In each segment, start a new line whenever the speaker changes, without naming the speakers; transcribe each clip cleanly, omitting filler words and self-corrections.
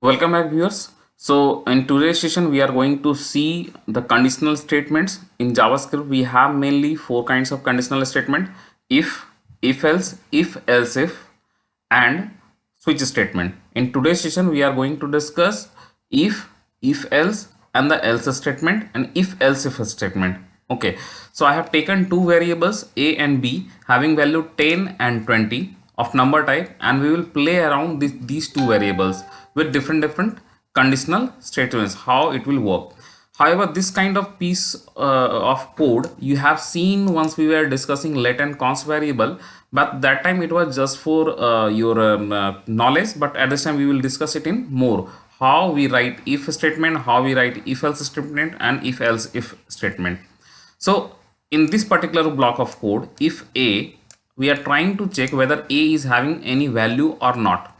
Welcome back, viewers. So in today's session we are going to see the conditional statements. In JavaScript we have mainly four kinds of conditional statement: if else, if and switch statement. In today's session we are going to discuss if else and the else statement and if statement. Okay, so I have taken two variables a and b having value 10 and 20 of number type, and we will play around these two variables with different conditional statements, how it will work. However, this kind of piece of code you have seen once we were discussing let and const variable, but that time it was just for your knowledge. But at this time we will discuss it in more, how we write if statement, how we write if else statement, and if else if statement. So in this particular block of code, if a, we are trying to check whether a is having any value or not.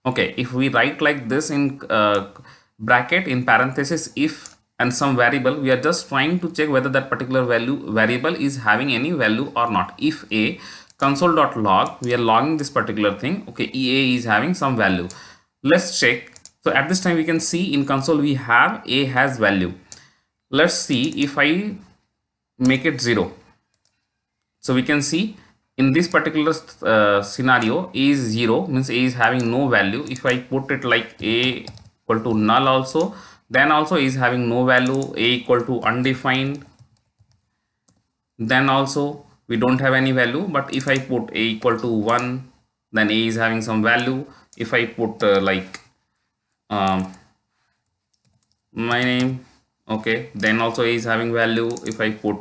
Okay, if we write like this in bracket in parenthesis if and some variable, we are just trying to check whether that particular variable is having any value or not. If a console.log, we are logging this particular thing. Okay, ea is having some value. Let's check. So at this time we can see in console we have a has value. Let's see if I make it 0. So we can see in this particular scenario a is 0, means a is having no value. If I put it like a equal to null also, then also is having no value. A equal to undefined, then also we don't have any value. But if I put a equal to 1, then a is having some value. If I put my name, okay, then also a is having value. If I put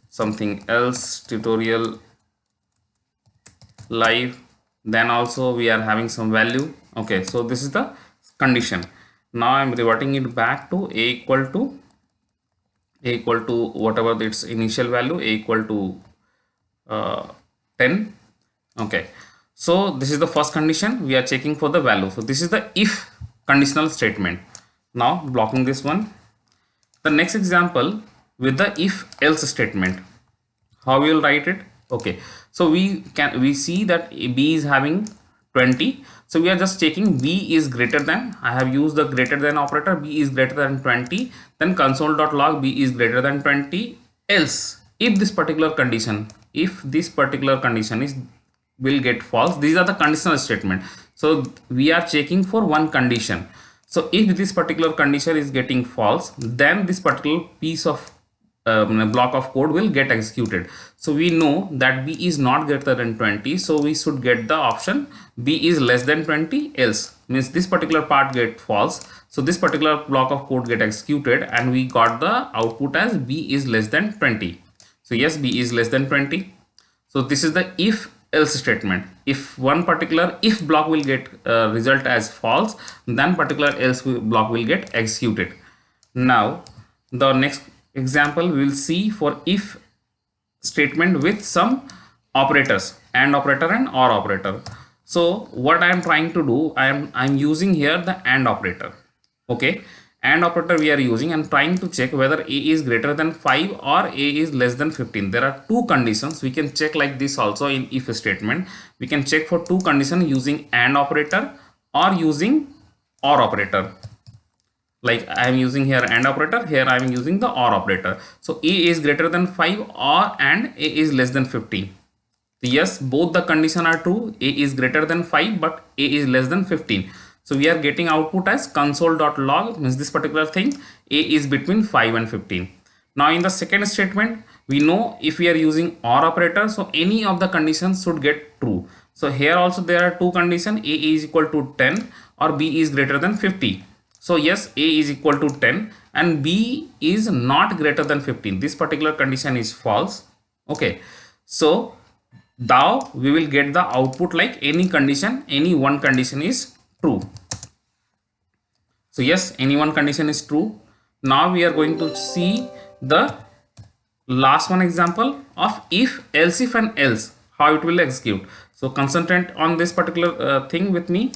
something else, tutorial live, then also we are having some value. Okay, so this is the condition. Now I'm reverting it back to a equal to whatever its initial value, a equal to 10. Okay, so this is the first condition. We are checking for the value. So this is the if conditional statement. Now blocking this one. The next example with the if else statement, how we will write it. Okay, so we see that b is having 20, so we are just checking b is greater than, I have used the greater than operator, b is greater than 20, then console.log b is greater than 20, else if this particular condition, if this particular condition is will get false. These are the conditional statement. So we are checking for one condition. So if this particular condition is getting false, then this particular piece of block of code will get executed. So we know that b is not greater than 20, so we should get the option b is less than 20, else means this particular part get false. So this particular block of code get executed and we got the output as b is less than 20. So yes, b is less than 20. So this is the if else statement. If one particular if block will get result as false, then particular else block will get executed. Now the next example we will see for if statement with some operators, and operator and or operator. So what I am trying to do, I'm using here the and operator. Okay, and operator we are using and trying to check whether a is greater than 5 or a is less than 15. There are two conditions. We can check like this also in if statement. We can check for two conditions using and operator or using or operator. Like I am using here and operator, here I am using the or operator. So a is greater than 5 or and a is less than 15. Yes, both the condition are true. A is greater than 5 but a is less than 15. So we are getting output as console.log, means this particular thing a is between 5 and 15. Now in the second statement, we know if we are using or operator, so any of the conditions should get true. So here also there are two conditions, a is equal to 10 or b is greater than 50. So yes, a is equal to 10 and b is not greater than 15. This particular condition is false. Okay, so now we will get the output like any condition, any one condition is true. So yes, any one condition is true. Now we are going to see the last one example of if, else if and else, how it will execute. So concentrate on this particular thing with me.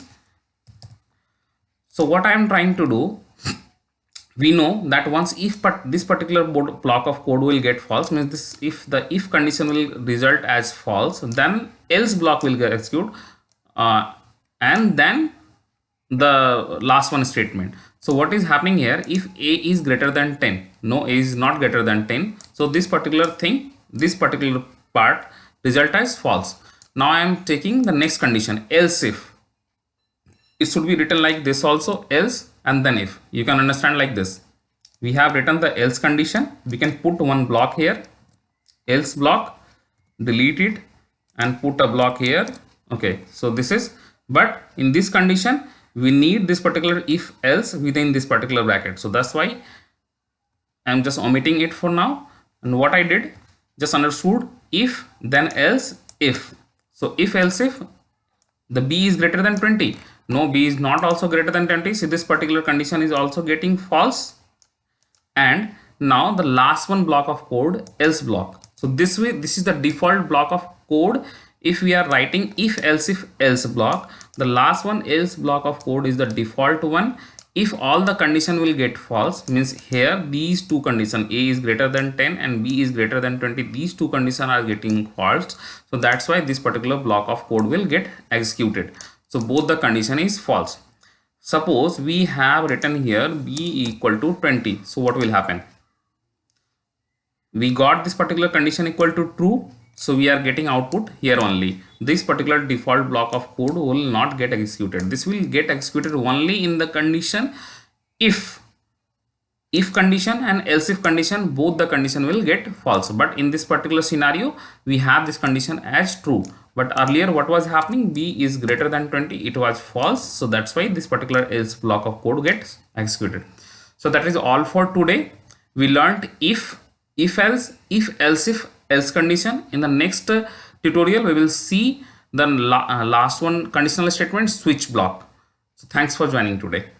So what I am trying to do, we know that once if this particular block of code will get false, means this if the if condition will result as false, then else block will get execute and then the last one statement. So what is happening here? If a is greater than 10, no, a is not greater than 10. So this particular thing, this particular part result as false. Now I am taking the next condition, else if. It should be written like this also, else and then if. You can understand like this. We have written the else condition. We can put one block here, else block, delete it and put a block here. Okay, so this is, but in this condition we need this particular if else within this particular bracket. So that's why I'm just omitting it for now. And what I did, just understood if then else if. So if else if the b is greater than 20, no, b is not also greater than 20. So this particular condition is also getting false. And now the last one block of code, else block. So this way, this is the default block of code. If we are writing if else block, the last one else block of code is the default one. If all the condition will get false, means here these two condition, a is greater than 10 and b is greater than 20, these two conditions are getting false. So that's why this particular block of code will get executed. So both the condition is false. Suppose we have written here b equal to 20. So what will happen? We got this particular condition equal to true. So we are getting output here only. This particular default block of code will not get executed. This will get executed only in the condition if condition and else if condition, both the condition will get false. But in this particular scenario, we have this condition as true. But earlier what was happening? B is greater than 20. It was false. So that's why this particular else block of code gets executed. So that is all for today. We learned if else, if else condition. In the next tutorial, we will see the last one conditional statement, switch block. So thanks for joining today.